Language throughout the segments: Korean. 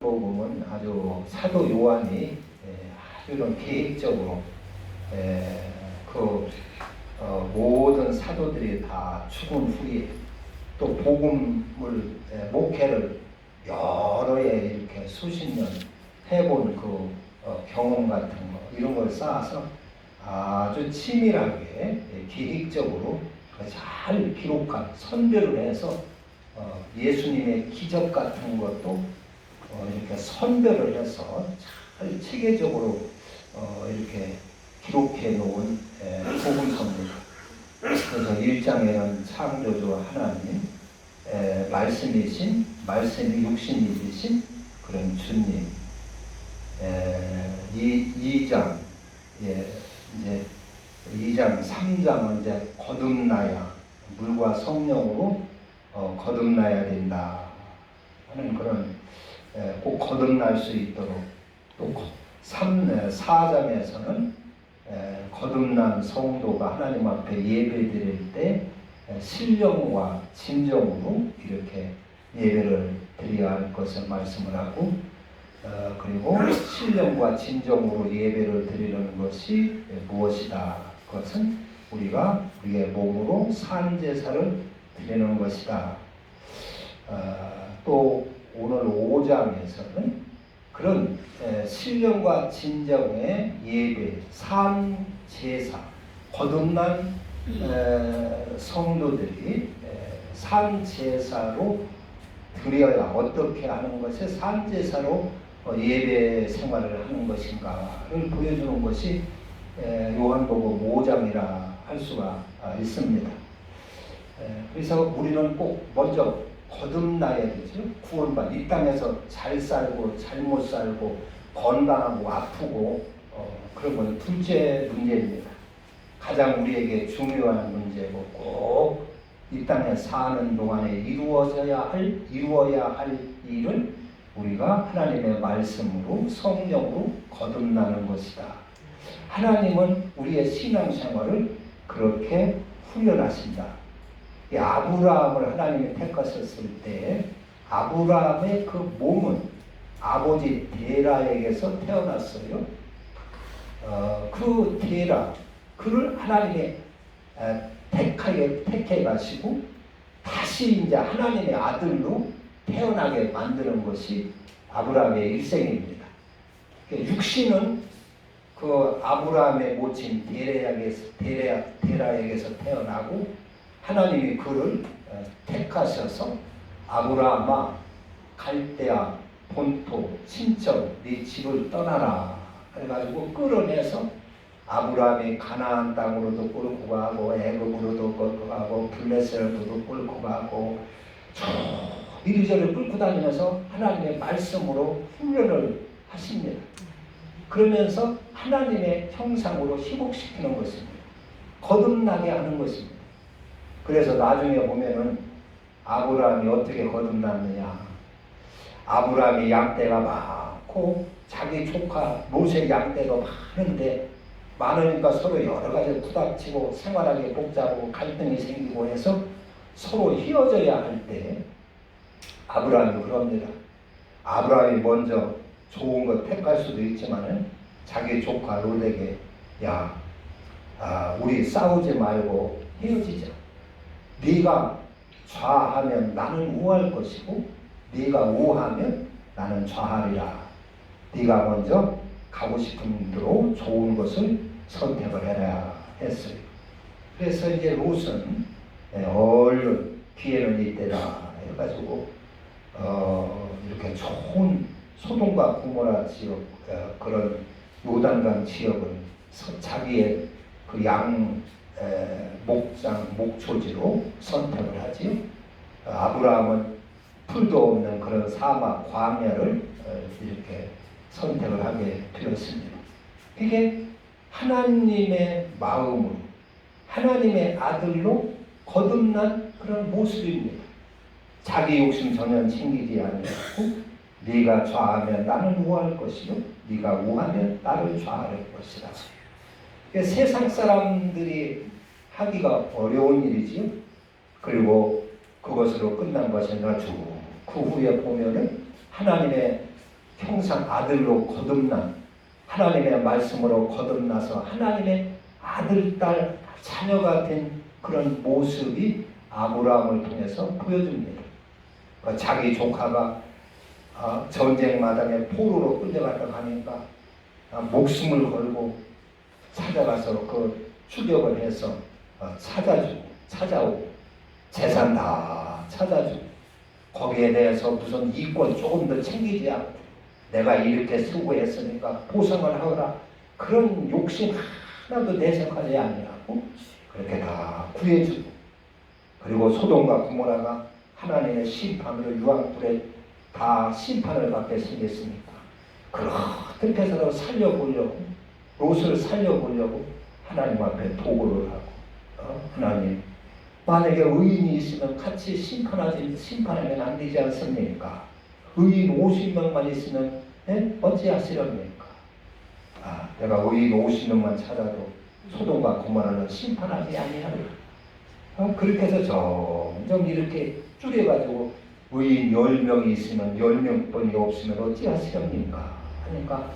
요한복음은 아주 사도 요한이 아주 이런 계획적으로 모든 사도들이 다 죽은 후에 또 복음을 목회를 여러 해 이렇게 수십 년 해본 경험 같은 거 이런 걸 쌓아서 아주 치밀하게 계획적으로 잘 기록한 선별을 해서 예수님의 기적 같은 것도 이렇게 선별을 해서 잘 체계적으로 이렇게 기록해 놓은 복음서입니다. 그래서 1장에는 창조주 하나님, 말씀이신, 말씀이 육신이 되신 그런 주님, 2장, 이제 2장, 3장은 이제 거듭나야, 물과 성령으로 거듭나야 된다 하는 그런 꼭 거듭날 수 있도록, 또 4장에서는 거듭난 성도가 하나님 앞에 예배드릴 때 신령과 진정으로 이렇게 예배를 드려야 할 것을 말씀을 하고, 그리고 신령과 진정으로 예배를 드리는 것이 무엇이다? 그것은 우리가 우리의 몸으로 산제사를 드리는 것이다. 또 오늘 5장에서는 그런 신령과 진정의 예배, 산제사, 거듭난 성도들이 산제사로 드려야 어떻게 하는 것에 산제사로 예배 생활을 하는 것인가를 보여주는 것이 요한복음 5장이라 할 수가 있습니다. 그래서 우리는 꼭 먼저 거듭나야 되죠. 구원받 이 땅에서 잘 살고 잘못 살고 건강하고 아프고 그런 건 둘째 문제입니다. 가장 우리에게 중요한 문제고 꼭 이 땅에 사는 동안에 이루어야 할 일은 우리가 하나님의 말씀으로 성령으로 거듭나는 것이다. 하나님은 우리의 신앙생활을 그렇게 훈련하신다. 이 아브라함을 하나님이 택하셨을 때 아브라함의 그 몸은 아버지 데라에게서 태어났어요. 그 데라, 그를 하나님이 택해 가시고 다시 이제 하나님의 아들로 태어나게 만드는 것이 아브라함의 일생입니다. 육신은 그 아브라함의 모친 데라에게서 태어나고 하나님이 그를 택하셔서 아브라함아 갈대아 본토 친척 네 집을 떠나라 해가지고 끌어내서 아브라함이 가나안 땅으로도 끌고 가고 애굽으로도 끌고 가고 블레셋으로도 끌고 가고 이리저리 끌고 다니면서 하나님의 말씀으로 훈련을 하십니다. 그러면서 하나님의 형상으로 희복시키는 것입니다. 거듭나게 하는 것입니다. 그래서 나중에 보면은 아브라함이 어떻게 거듭났느냐. 아브라함이 양떼가 많고 자기 조카 모세 양떼도 많으니까 서로 여러 가지 부닥치고 생활하기 복잡하고 갈등이 생기고 해서 서로 휘어져야 할 때 아브라함이 그럽니다. 아브라함이 먼저 좋은 거 택할 수도 있지만은 자기 조카 롯에게 우리 싸우지 말고 헤어지자. 네가 좌하면 나는 우할 것이고 네가 우하면 나는 좌하리라. 네가 먼저 가고 싶은 대로 좋은 것을 선택을 해라 했어요. 그래서 이제 롯은 얼른 기회는 이때다 해가지고 이렇게 좋은 소돔과 고모라 지역 그런 요단강 지역을 자기의 그 목초지로 선택을 하지요. 아브라함은 풀도 없는 그런 사막 광야를 이렇게 선택을 하게 되었습니다. 이게 하나님의 마음으로 하나님의 아들로 거듭난 그런 모습입니다. 자기 욕심 전혀 챙기지 않고 네가 좌하면 나는 우할 것이요 네가 우하면 나를 좌할 것이다. 세상 사람들이 하기가 어려운 일이지요. 그리고 그것으로 끝난 것이 아니라 그 후에 보면은 하나님의 형상 아들로 거듭난 하나님의 말씀으로 거듭나서 하나님의 아들, 딸, 자녀가 된 그런 모습이 아브라함을 통해서 보여줍니다. 자기 조카가 전쟁 마당에 포로로 끌려갔다 가니까 목숨을 걸고 찾아가서 그 추격을 해서 찾아오고 재산 다 찾아주고 거기에 대해서 무슨 이권 조금 더 챙기지 않고 내가 이렇게 수고했으니까 보상을 하거라 그런 욕심 하나도 내색하지 아니하고 그렇게 다 구해주고 그리고 소돔과 고모라가 하나님의 심판으로 유황불에 다 심판을 받게 생겼으니까 그렇게 해서 살려보려고 롯을 살려보려고 하나님 앞에 도구를 하고 하나님 만약에 의인이 있으면 같이 심판하면 안 되지 않습니까? 의인 50명만 있으면 어찌하시렵니까? 내가 의인 50명만 찾아도 소돔과 고모라는 심판하지 아니하리라. 그렇게 해서 점점 이렇게 줄여가지고 의인 10명이 있으면 10명뿐이 없으면 어찌하시렵니까? 하니까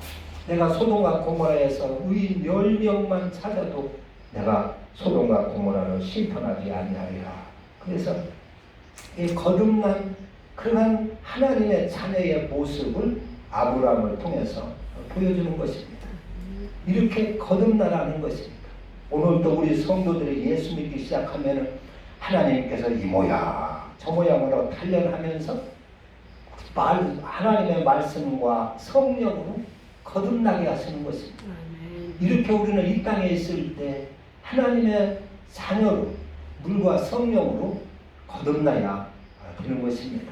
내가 소돔과 고모라에서 의인 10명만 찾아도 내가 소돔과 고모라를 심판하지 아니하리라. 그래서 이 거듭난 그러한 하나님의 자녀의 모습을 아브라함을 통해서 보여주는 것입니다. 이렇게 거듭나라는 것입니다. 오늘도 우리 성도들이 예수 믿기 시작하면 하나님께서 이 모양 저 모양으로 단련하면서 하나님의 말씀과 성령으로 거듭나게 하시는 것입니다. 이렇게 우리는 이 땅에 있을 때 하나님의 자녀로 물과 성령으로 거듭나야 되는 것입니다.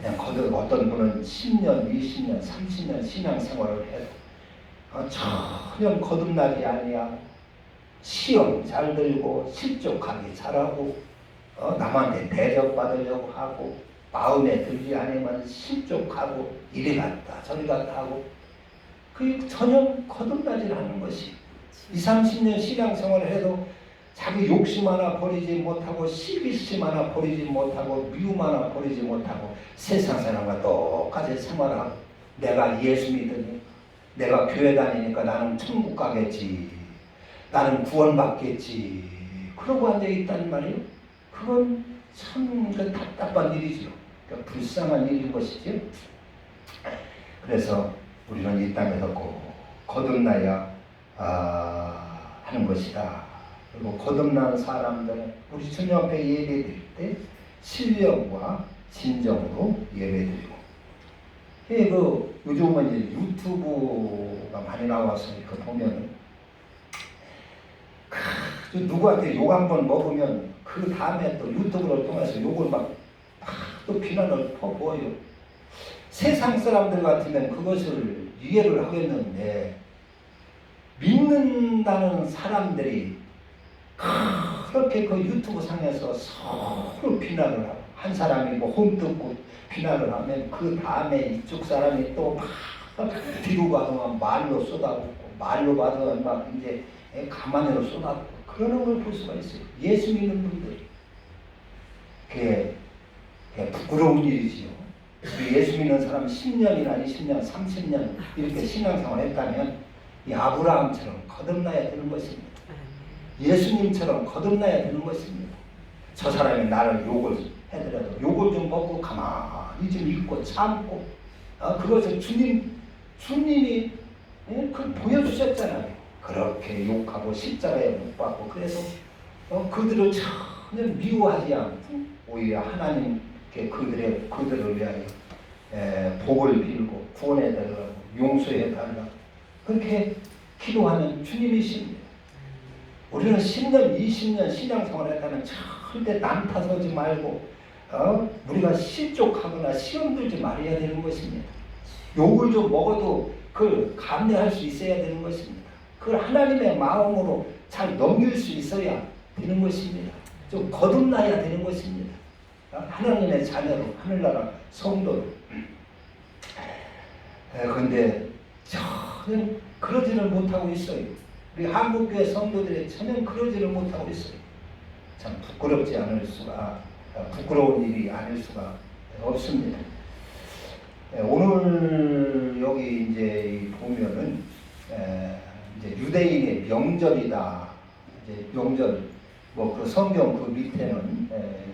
그냥 어떤 분은 10년, 20년, 30년 신앙생활을 해도 전혀 거듭나지 아니하고 시험 잘 들고 실족하기 잘하고 남한테 대접받으려고 하고 마음에 들지 않으면 실족하고 이리 갔다 저리 갔다 하고 그 전혀 거듭나지 않는 것이 20, 30년 신앙생활을 해도 자기 욕심 하나 버리지 못하고 시기심 하나 버리지 못하고 미움 하나 버리지 못하고 세상 사람과 똑같이 생활하고 내가 예수 믿으니 내가 교회 다니니까 나는 천국 가겠지 나는 구원받겠지 그러고 앉아있단 말이에요. 그건 참 답답한 일이죠. 그러니까 불쌍한 일인 것이죠. 그래서 우리는 이 땅에서 꼭 거듭나야 하는 것이다. 그리고 거듭난 사람들은 우리 주님 앞에 예배드릴 때 신령과 진정으로 예배드리고 요즘은 이제 유튜브가 많이 나와서 이렇게 보면은 누구한테 욕 한 번 먹으면 그 다음에 또 유튜브를 통해서 욕을 또 비난을 퍼부어요. 세상 사람들 같으면 그것을 이해를 하겠는데 믿는다는 사람들이 그렇게 그 유튜브 상에서 서로 비난을 하고 한 사람이 홈뜯고 비난을 하면 그 다음에 이쪽 사람이 또 막 뒤로 가서 말로 쏟아붓고 말로 받으면 막 이제 가만히로 쏟아붓고 그러는 걸 볼 수가 있어요. 예수 믿는 분들이 그게 부끄러운 일이지요. 예수 믿는 사람 10년이나 20년, 30년 이렇게 신앙생활 했다면 이 아브라함처럼 거듭나야 되는 것입니다. 예수님처럼 거듭나야 되는 것입니다. 저 사람이 나를 욕을 해더라도 욕을 좀 먹고 가만히 좀 있고 참고 그것을 주님이 그걸 보여주셨잖아요. 그렇게 욕하고 십자가에 못 박고 그래서 그들을 전혀 미워하지 않고 오히려 하나님께 그들을 위하여 복을 빌고 구원해달라고 용서해달라고 그렇게 기도하는 주님이십니다. 우리는 10년, 20년 신앙생활을 했다면 절대 남탓하지 말고 우리가 실족하거나 시험 들지 말아야 되는 것입니다. 욕을 좀 먹어도 그걸 감내할 수 있어야 되는 것입니다. 그걸 하나님의 마음으로 잘 넘길 수 있어야 되는 것입니다. 좀 거듭나야 되는 것입니다. 하나님의 자녀로 하늘나라 성도로. 그런데 전혀 그러지를 못하고 있어요. 우리 한국교회 성도들이 전혀 그러지를 못하고 있어요. 참 부끄럽지 않을 수가 부끄러운 일이 아닐 수가 없습니다. 오늘 명절이다. 이제 명절 뭐 그 성경 그 밑에는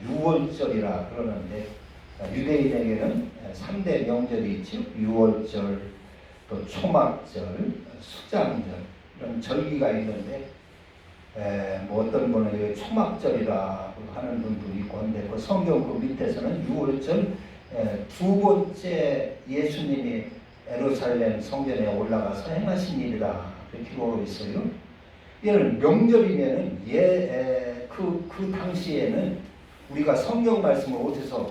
유월절이라 그러는데 유대인에게는 3대 명절이 있죠. 유월절, 또 초막절, 수장절 이런 절기가 있는데 뭐 어떤 분은 초막절이라고 하는 분도 있고 한데 그 성경 그 밑에서는 유월절 두 번째 예수님이 예루살렘 성전에 올라가서 행하신 일이다 이렇게 기록하고 있어요. 이는 명절이면은 그 당시에는 우리가 성경 말씀을 어디서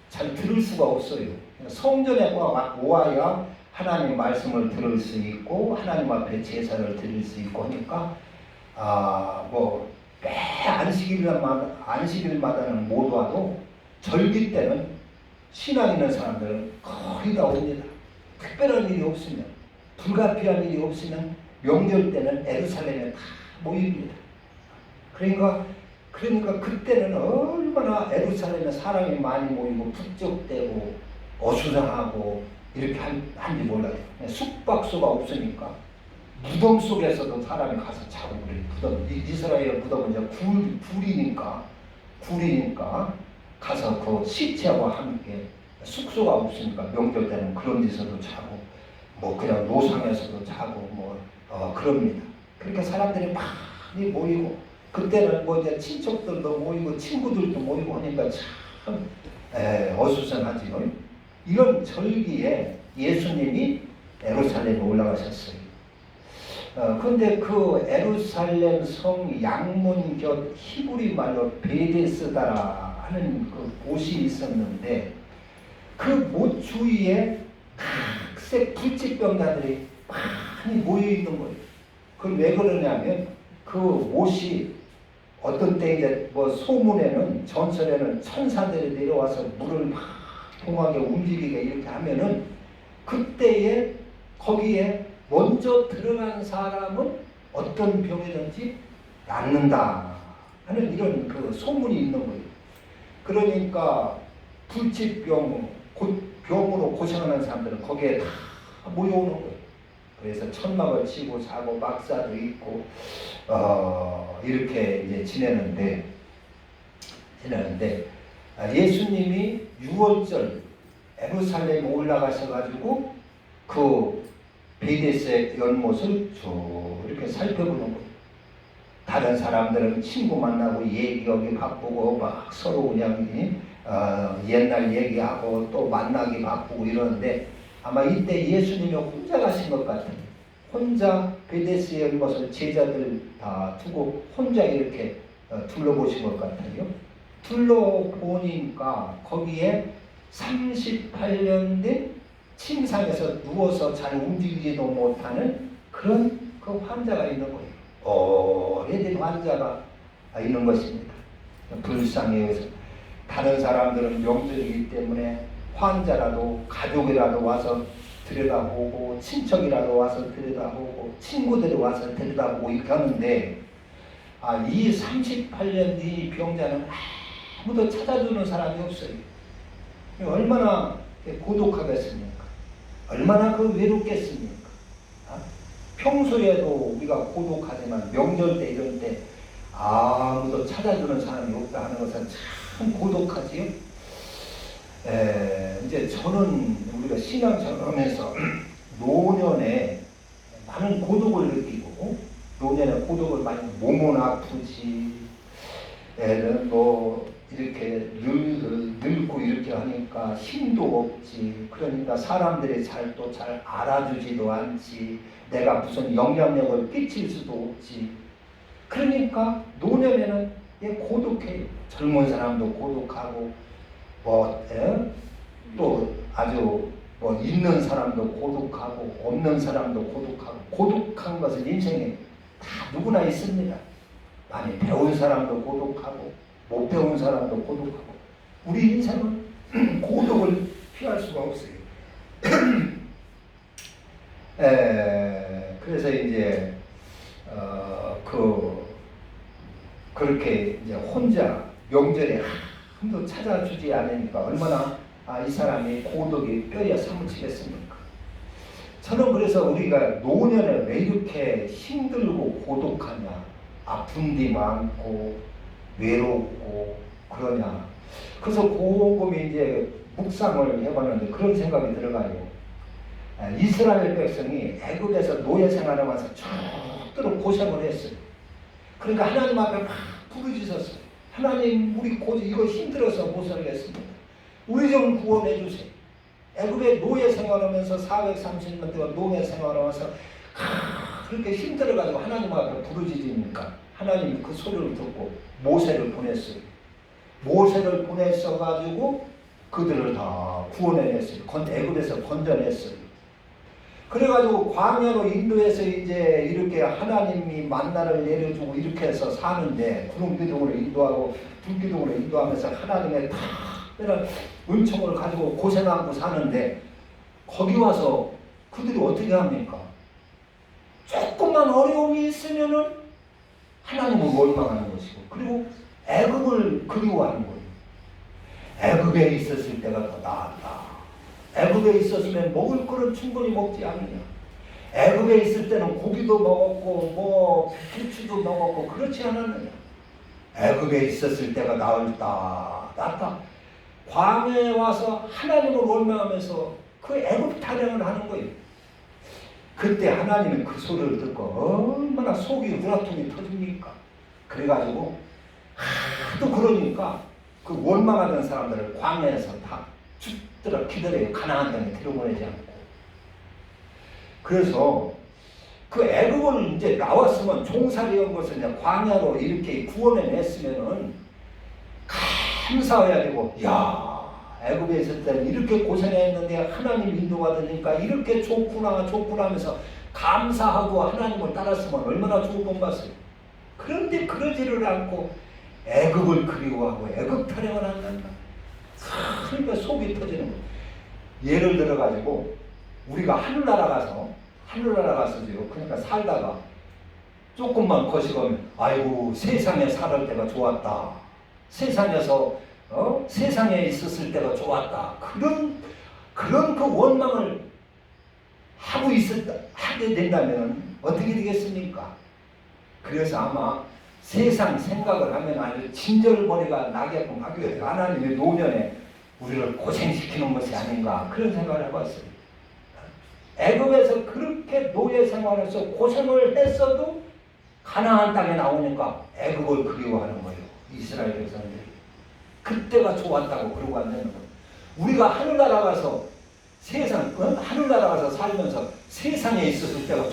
잘 들을 수가 없어요. 성전에 와야 하나님 말씀을 들을 수 있고 하나님 앞에 제사를 드릴 수 있고 하니까 매 안식일마다는 못 와도 절기 때는 신앙 있는 사람들은 거의 다 옵니다. 특별한 일이 없으면, 불가피한 일이 없으면 명절 때는 예루살렘에 다 모입니다. 그러니까 그때는 얼마나 예루살렘에 사람이 많이 모이고 북적대고 어수선하고 이렇게 한지 몰라요. 숙박소가 없으니까 무덤 속에서도 사람이 가서 자고 그래요. 무덤, 이스라엘 무덤은 이제 굴이니까 가서 그 시체와 함께 숙소가 없으니까 명절 때는 그런 데서도 자고 뭐 그냥 노상에서도 자고 그럽니다. 그러니까 사람들이 많이 모이고 그때는 뭐 이제 친척들도 모이고 친구들도 모이고 하니까 참 어수선하지요. 이런 절기에 예수님이 예루살렘에 올라가셨어요. 그런데 그 예루살렘 성 양문 곁 히브리 말로 베데스다라 하는 그 곳이 있었는데 그 못 주위에 각색 불치병자들이 많이 모여 있는 거예요. 그걸 왜 그러냐면 그 못이 어떤 때 이제 소문에는 전설에는 천사들이 내려와서 물을 막 동하게 움직이게 이렇게 하면은 그때에 거기에 먼저 들어간 사람은 어떤 병이든지 낫는다 하는 이런 그 소문이 있는 거예요. 그러니까 병으로 고생하는 사람들은 거기에 다 모여오는 거예요. 그래서 천막을 치고 자고 막사도 있고 이렇게 이제 지내는데 예수님이 6월절 예루살렘에 올라가셔가지고 그 베데스의 연못을 쭉 이렇게 살펴보는 거예요. 다른 사람들은 친구 만나고 얘기하기 바쁘고 막 서로 그냥 옛날 얘기하고 또 만나기 바쁘고 이러는데 아마 이때 예수님이 혼자 가신 것 같아요. 혼자 베데스의 연못을 제자들 다 두고 혼자 이렇게 둘러보신 것 같아요. 둘러보니까 거기에 38년 된 침상에서 누워서 잘 움직이지도 못하는 그런 그 환자가 있는 거예요. 오래된 환자가 있는 것입니다. 불쌍해서 다른 사람들은 명절이기 때문에 환자라도 가족이라도 와서 들여다보고 친척이라도 와서 들여다보고 친구들이 와서 들여다보고 이렇게 하는데 이 38년 이 병자는 아무도 찾아주는 사람이 없어요. 얼마나 고독하겠습니까? 얼마나 외롭겠습니까? 평소에도 우리가 고독하지만 명절 때 이런 때 아무도 찾아주는 사람이 없다 하는 것은 참 고독하지요. 이제 저는 우리가 신앙생활을 하면서 노년에 많은 고독을 느끼고 노년에 고독을 많이 몸은 아프지 애는 이렇게 늙고 이렇게 하니까 힘도 없지. 그러니까 사람들이 잘 알아주지도 않지. 내가 무슨 영향력을 끼칠 수도 없지. 그러니까 노년에는 고독해요. 젊은 사람도 고독하고 또 아주 있는 사람도 고독하고 없는 사람도 고독하고 고독한 것은 인생에 다 누구나 있습니다. 많이 배운 사람도 고독하고 못 배운 사람도 고독하고 우리 인생은 고독을 피할 수가 없어요. 그래서 이제 그렇게 이제 혼자 명절에 아무도 찾아주지 않으니까 얼마나 이 사람이 고독이 뼈에 사무치겠습니까? 저는 그래서 우리가 노년에 왜 이렇게 힘들고 고독하냐, 아픈 데 많고 외롭고 그러냐. 그래서 곰곰이 이제 묵상을 해봤는데 그런 생각이 들어가요. 이스라엘 백성이 애굽에서 노예 생활하면서 죽도록 고생을 했어요. 그러니까 하나님 앞에 막 부르짖었어요. 하나님, 우리 이거 힘들어서 못 살겠습니다. 우리 좀 구원해 주세요. 애굽에 노예 생활하면서 430년 동안 노예 생활하면서 그렇게 힘들어가지고 하나님 앞에 부르짖으니까 하나님이 그 소리를 듣고 모세를 보냈어요. 모세를 보냈어가지고 그들을 다 구원해냈어요. 애굽에서 건져냈어요. 그래가지고 광야로 인도해서 이제 이렇게 하나님이 만나를 내려주고 이렇게 해서 사는데 구름기둥으로 인도하고 불기둥으로 인도하면서 하나님의 특별한 은총을 가지고 고생하고 사는데 거기 와서 그들이 어떻게 합니까? 조금만 어려움이 있으면은 하나님을 원망하는 것이고 그리고 애굽을 그리워하는 거예요. 애굽에 있었을 때가 더 나았다. 애굽에 있었으면 먹을 거를 충분히 먹지 않느냐. 애굽에 있을 때는 고기도 먹었고 뭐 배추도 먹었고 그렇지 않았느냐. 애굽에 있었을 때가 낫다. 광야에 와서 하나님을 원망하면서 그 애굽 타령을 하는 거예요. 그때 하나님은 그 소리를 듣고 얼마나 속이 우라통이 터집니까. 그래가지고 하도 그러니까 그 원망하던 사람들을 광야에서 다 죽더라 기다려요. 가나안 땅에 들어보내지 않고. 그래서 그 애굽을 이제 나왔으면 종살이한 것을 이제 광야로 이렇게 구원해냈으면은 감사해야 되고, 야, 애굽에 있을 때는 이렇게 고생했는데 하나님 인도받으니까 이렇게 좋구나 하면서 감사하고 하나님을 따랐으면 얼마나 좋은 건 봤어요. 그런데 그러지를 않고 애굽을 그리워하고 애굽 타령을 한단다. 그러니까 속이 터지는 거예요. 예를 들어가지고 우리가 하늘나라 가서요. 그러니까 살다가 조금만 거시고면 아이고 세상에 살을 때가 좋았다. 세상에 있었을 때가 좋았다. 그런 그 원망을 하게 된다면 어떻게 되겠습니까? 그래서 아마 세상 생각을 하면 아주 진절머리가 나게끔 하기 위해서 하나님의 노년에 우리를 고생시키는 것이 아닌가 그런 생각을 해봤어요. 애굽에서 그렇게 노예 생활에서 고생을 했어도 가나안 땅에 나오니까 애굽을 그리워하는 거예요. 이스라엘 백성들이. 그때가 좋았다고 그러고 앉는 거예요. 우리가 하늘나라 가서 하늘나라 가서 살면서 세상에 있었을 때가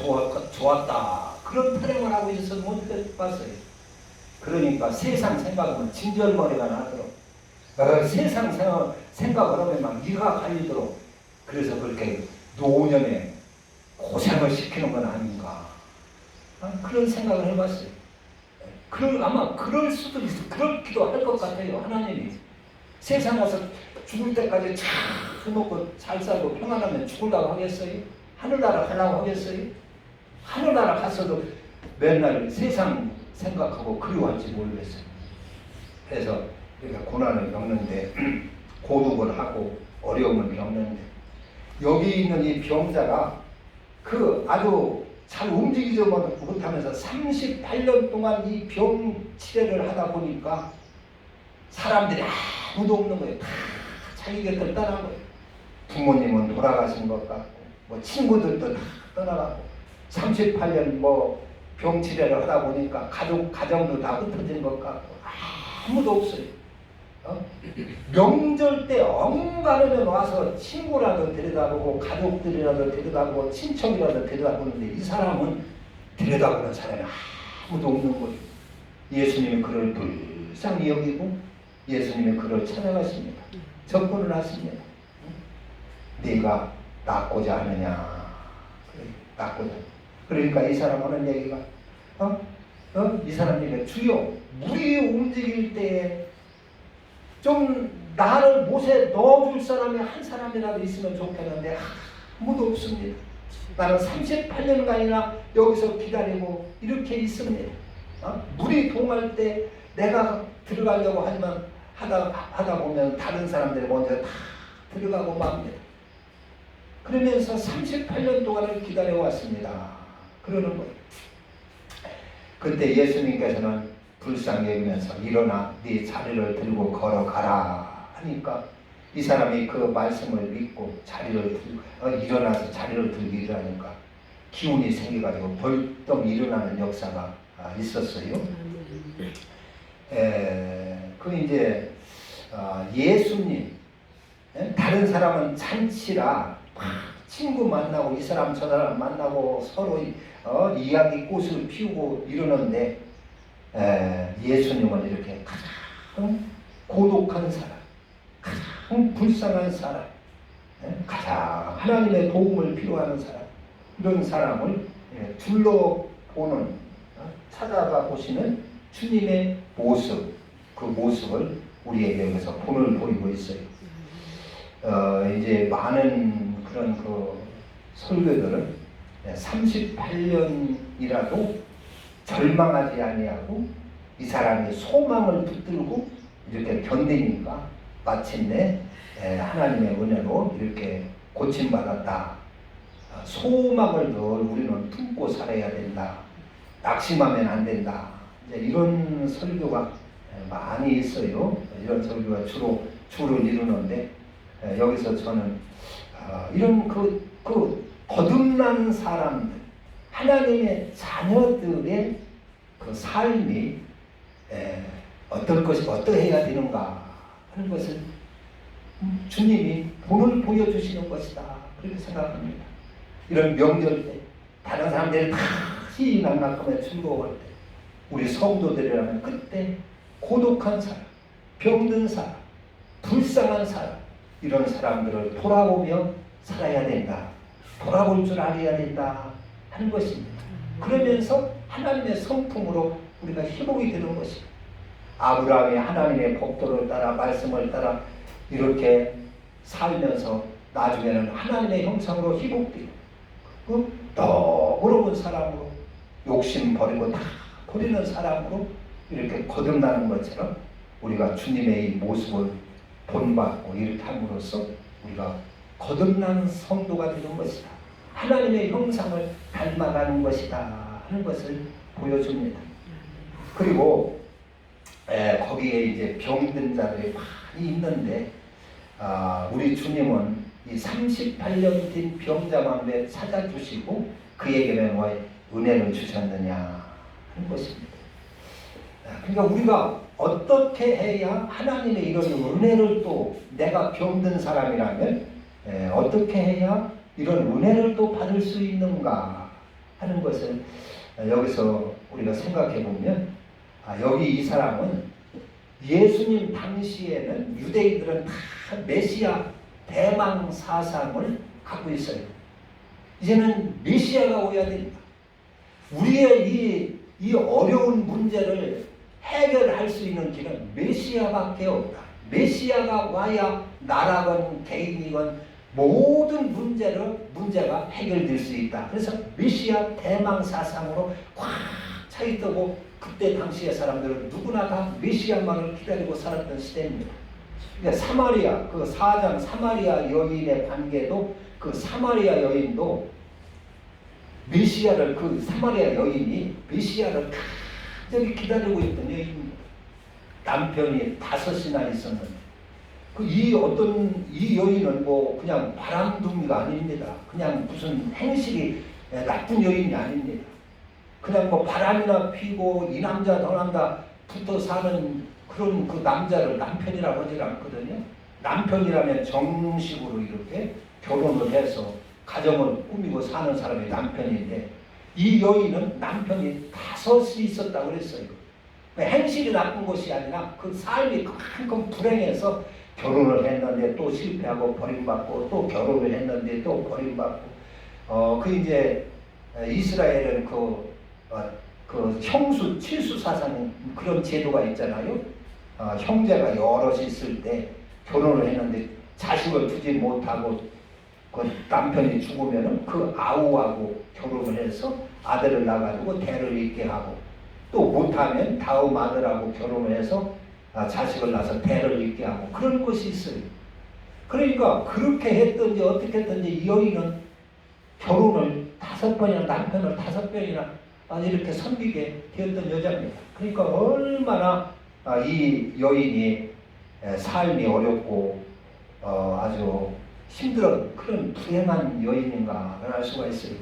좋았다. 그런 타령을 하고 있어서 못 봤어요. 그러니까 세상 생각하면 진절머리가 나도록 세상 생각을 하면 막 이가 갈리도록 그래서 그렇게 노년에 고생을 시키는 건 아닌가 그런 생각을 해봤어요. 아마 그럴 수도 있어. 그렇기도 할 것 같아요. 하나님이 세상 와서 죽을 때까지 잘 먹고 잘 살고 평안하면 죽으려고 하겠어요? 하늘나라 가려고 하겠어요? 하늘나라 갔어도 맨날 세상 생각하고 그리워할지 모르겠어요. 그래서 우리가 고난을 겪는데 고독을 하고 어려움을 겪는데 여기 있는 이 병자가 그 아주 잘 움직이지 못하면서 38년 동안 이 병 치료를 하다 보니까 사람들이 아무도 없는 거예요. 다 자기 곁을 떠난 거예요. 부모님은 돌아가신 것 같고 뭐 친구들도 다 떠나가고 38년 뭐 병 치료를 하다 보니까 가정도 다 흩어진 것 같고 아무도 없어요. 명절 때 엉가르면 와서 친구라도 데려다보고 가족들이라도 데려다보고 친척이라도 데려다보는데 이 사람은 데려다보는 사람이 아무도 없는 거예요. 예수님이 그를 불쌍히 여기고 예수님이 그를 찾아가십니다. 접근을 하십니다. 네가 낫고자 하느냐. 낫고자. 그러니까 이 사람 하는 얘기가 이 사람 얘기가 주여 물이 움직일 때에 좀 나를 못에 넣어줄 사람이 한 사람이라도 있으면 좋겠는데 아무도 없습니다. 나는 38년간이나 여기서 기다리고 이렇게 있습니다. 물이 동할 때 내가 들어가려고 하지만 하다 보면 다른 사람들이 먼저 다 들어가고 맙니다. 그러면서 38년 동안을 기다려왔습니다. 그러는 거예요. 그때 예수님께서는 불쌍히 여기면서 일어나 네 자리를 들고 걸어가라 하니까 이 사람이 그 말씀을 믿고 자리를 들고 일어나서 자리를 들기 하니까 기운이 생겨가지고 벌떡 일어나는 역사가 있었어요. 그 이제 예수님, 다른 사람은 잔치라 친구 만나고 이 사람 저 사람 만나고 서로 이야기 꽃을 피우고 이러는데 예수님은 이렇게 가장 고독한 사람, 가장 불쌍한 사람, 가장 하나님의 도움을 필요하는 사람, 이런 사람을 둘러보는, 찾아가 보시는 주님의 모습, 그 모습을 우리에게 여기서 본을 보이고 있어요. 이제 많은 그런 그 설교들은 38년이라도 절망하지 아니하고 이 사람이 소망을 붙들고 이렇게 견디니까 마침내 하나님의 은혜로 이렇게 고침받았다. 소망을 늘 우리는 품고 살아야 된다. 낙심하면 안 된다. 이제 이런 설교가 많이 있어요. 이런 설교가 주를 이루는데 여기서 저는 이런 그 거듭난 사람들, 하나님의 자녀들의 그 삶이 어떠해야 되는가 하는 것을 주님이 본을 보여주시는 것이다. 그렇게 생각합니다. 이런 명절 때 다른 사람들이 다 희희낙낙하며 즐거워할 때 우리 성도들이라면 그때 고독한 사람, 병든 사람, 불쌍한 사람, 이런 사람들을 돌아보며 살아야 된다. 돌아볼 줄 알아야 된다 하는 것입니다. 그러면서 하나님의 성품으로 우리가 회복이 되는 것입니다. 아브라함이 하나님의 법도를 따라 말씀을 따라 이렇게 살면서 나중에는 하나님의 형상으로 회복되고 너그러운 사람으로 욕심 버리고 다 버리는 사람으로 이렇게 거듭나는 것처럼 우리가 주님의 이 모습을 본받고 이렇게 함으로써 우리가 거듭난 성도가 되는 것이다. 하나님의 형상을 닮아가는 것이다 하는 것을 보여줍니다. 그리고 거기에 이제 병든 자들이 많이 있는데 우리 주님은 이 38년 된 병자만을 찾아주시고 그에게는 뭐 은혜를 주셨느냐 하는 것입니다. 그러니까 우리가 어떻게 해야 하나님의 이런 은혜를 또 내가 병든 사람이라면 어떻게 해야 이런 은혜를 또 받을 수 있는가 하는 것을 여기서 우리가 생각해 보면 여기 이 사람은 예수님 당시에는 유대인들은 다 메시아 대망 사상을 갖고 있어요. 이제는 메시아가 오야 됩니다. 우리의 이 어려운 문제를 해결할 수 있는 길은 메시아밖에 없다. 메시아가 와야 나라건 개인이건 모든 문제가 해결될 수 있다. 그래서 메시아 대망 사상으로 꽉 차 있다고 그때 당시의 사람들은 누구나 다 메시아만을 기다리고 살았던 시대입니다. 그러니까 사마리아 그 4장 사마리아 여인의 관계도 그 사마리아 여인도 메시아를 그 사마리아 여인이 메시아를 간절히 기다리고 있던 여인입니다. 남편이 5이나 있었는데 이 여인은 뭐 그냥 바람둥이가 아닙니다. 그냥 무슨 행실이 나쁜 여인이 아닙니다. 그냥 뭐 바람이나 피고 이 남자 저 남자 붙어 사는 그런 그 남자를 남편이라고 하지 않거든요. 남편이라면 정식으로 이렇게 결혼을 해서 가정을 꾸미고 사는 사람이 남편인데 이 여인은 남편이 5이 있었다고 그랬어요. 행실이 나쁜 것이 아니라 그 삶이 그만큼 불행해서 결혼을 했는데 또 실패하고 버림받고 또 결혼을 했는데 또 버림받고 그 이제 이스라엘은 그 형수 칠수 사상 그런 제도가 있잖아요. 형제가 여럿이 있을 때 결혼을 했는데 자식을 두지 못하고 그 남편이 죽으면은 그 아우하고 결혼을 해서 아들을 낳아가지고 대를 잇게 하고 또 못하면 다음 아들하고 결혼을 해서 자식을 낳아서 대를 잇게 하고 그런 것이 있어요. 그러니까 그렇게 했든지 어떻게 했든지 이 여인은 결혼을 5번이나 남편을 5번이나 이렇게 섬기게 되었던 여자입니다. 그러니까 얼마나 이 여인이 삶이 어렵고 아주 힘들은 그런 불행한 여인인가 알 수가 있어요.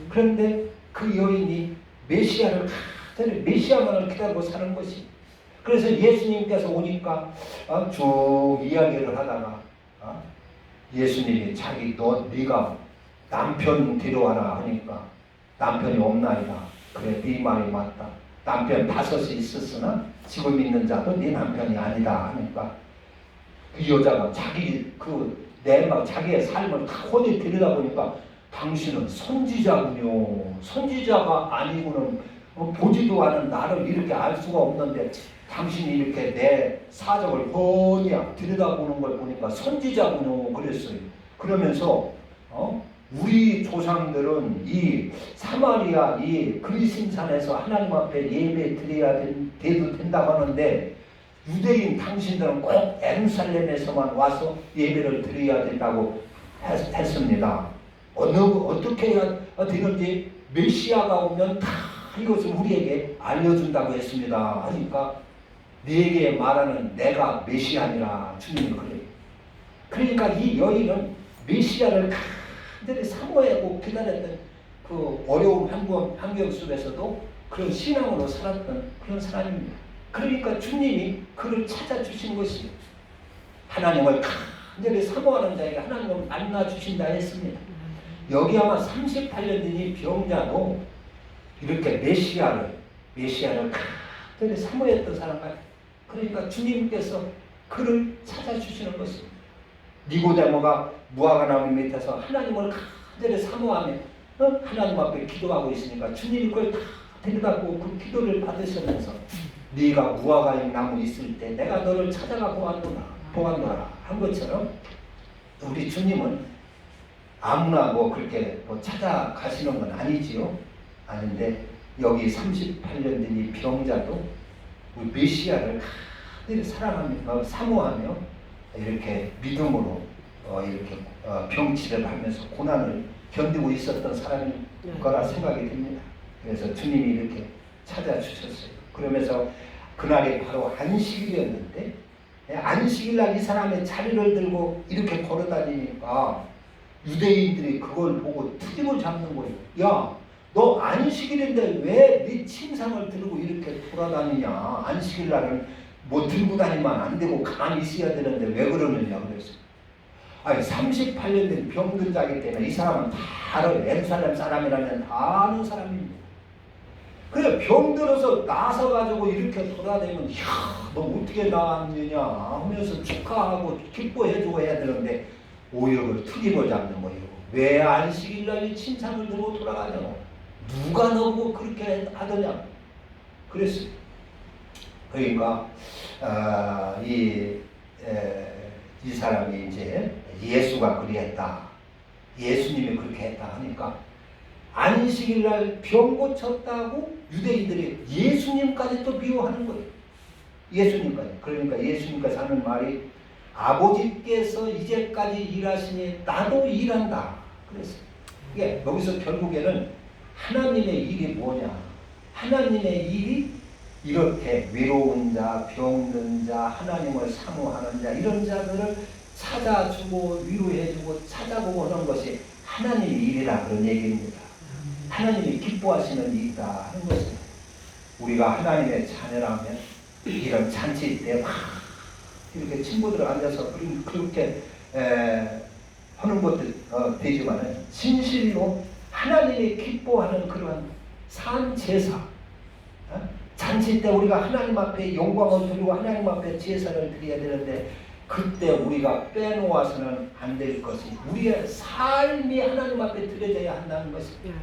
그런데 그 여인이 메시아를 간절히 메시아만을 기다리고 사는 것이, 그래서 예수님께서 오니까 쭉 이야기를 하다가 예수님이 네가 남편 데려와라 하니까 남편이 없나이다. 그래, 네 말이 맞다. 남편 5이 있었으나 지금 있는 자도 네 남편이 아니다 하니까 그 여자가 자기의 삶을 다 혼이 들여다보니까 당신은 선지자군요. 선지자가 아니고는 보지도 않은 나를 이렇게 알 수가 없는데 당신이 이렇게 내 사정을 훤히 들여다보는 걸 보니까 선지자군요. 그랬어요. 그러면서 우리 조상들은 이 사마리아 이 그리심산에서 하나님 앞에 예배 드려야 돼도 된다고 하는데 유대인 당신들은 꼭 예루살렘에서만 와서 예배를 드려야 된다고 했습니다. 어떻게 해야 되는지 메시아가 오면 다 이것을 우리에게 알려준다고 했습니다. 하니까 네게 말하는 내가 메시아니라 주님이 그래요. 그러니까 이 여인은 메시아를 간절히 사모하고 기다렸던 그 어려운 환경 속에서도 그런 신앙으로 살았던 그런 사람입니다. 그러니까 주님이 그를 찾아주신 것이 하나님을 간절히 사모하는 자에게 하나님을 만나주신다 했습니다. 여기 아마 38년 된 이 병자도 이렇게 메시아를 간절히 사모했던 사람 같아요. 그러니까 주님께서 그를 찾아주시는 것입니다. 니고데모가 무화과나무 밑에서 하나님을 간절히 사모하며 하나님 앞에 기도하고 있으니까 주님이 그걸 다 데려다고 그 기도를 받으시면서 네가 무화과나무 있을 때 내가 너를 찾아가 보았노라 한 것처럼 우리 주님은 아무나 그렇게 찾아가시는 건 아니지요. 아닌데 여기 38년 된 이 병자도 우리 메시아를 간절히 사랑하며 사모하며 이렇게 믿음으로 이렇게 병치를 하면서 고난을 견디고 있었던 사람일 거라 생각이 듭니다. 그래서 주님이 이렇게 찾아주셨어요. 그러면서 그날이 바로 안식일이었는데 안식일날 이 사람의 자리를 들고 이렇게 걸어다니니까 유대인들이 그걸 보고 트집을 잡는 거예요. 야, 너 안식일인데 왜 네 침상을 들고 이렇게 돌아다니냐. 안식일날은 들고 다니면 안 되고 가만히 있어야 되는데 왜 그러느냐 그랬어요. 38년 된 병든 자이기 때문에 이 사람은 다 알아요. 예루살렘 사람이라면 다 아는 사람입니다. 그래 병들어서 나서가지고 이렇게 돌아다니면 너 어떻게 나왔느냐 하면서 축하하고 기뻐해주고 해야 되는데 오히려 그 트집을 잡는 거예요. 왜 안식일날 이 침상을 들고 돌아가냐고. 누가 너보고 그렇게 하더냐 그랬어요. 그러니까 이 사람이 이제 예수가 그리했다. 예수님이 그렇게 했다 하니까 안식일날 병 고쳤다고 유대인들이 예수님까지 또 미워하는 거예요. 예수님까지. 그러니까 예수님께서 하는 말이 아버지께서 이제까지 일하시니 나도 일한다. 그랬어요. 이게 여기서 결국에는 하나님의 일이 뭐냐. 하나님의 일이 이렇게 외로운 자, 병든 자, 하나님을 사모하는 자 이런 자들을 찾아주고 위로해주고 찾아보고 하는 것이 하나님의 일이라 그런 얘기입니다. 하나님이 기뻐하시는 일이다 하는 것입니다. 우리가 하나님의 자녀라면 이런 잔치 때 막 이렇게 친구들 앉아서 그렇게 하는 것도 되지만 진실로 하나님이 기뻐하는 그런 산 제사 잔치 때 우리가 하나님 앞에 영광을 드리고 하나님 앞에 제사를 드려야 되는데 그때 우리가 빼놓아서는 안 될 것이 우리의 삶이 하나님 앞에 드려져야 한다는 것입니다.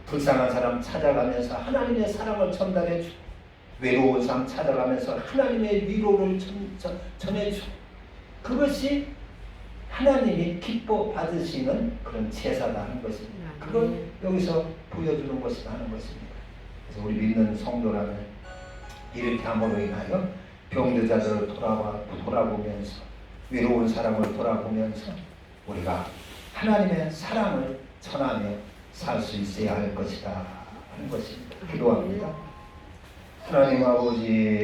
불쌍한 사람 찾아가면서 하나님의 사랑을 전달해주고 외로운 사람 찾아가면서 하나님의 위로를 전해주고 그것이 하나님이 기뻐 받으시는 그런 제사라는 것입니다. 그걸 여기서 보여주는 것이라는 것입니다. 그래서 우리 믿는 성도라면 이렇게 함으로 인하여 병든 자들을 돌아보면서 외로운 사람을 돌아보면서 우리가 하나님의 사랑을 전하며 살 수 있어야 할 것이다 하는 것입니다. 기도합니다. 하나님 아버지,